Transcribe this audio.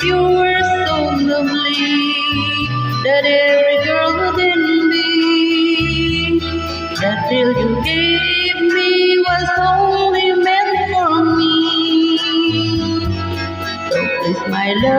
you were so lovely that every girl would envy. That thrill you gave me was only meant for me. So please, my love,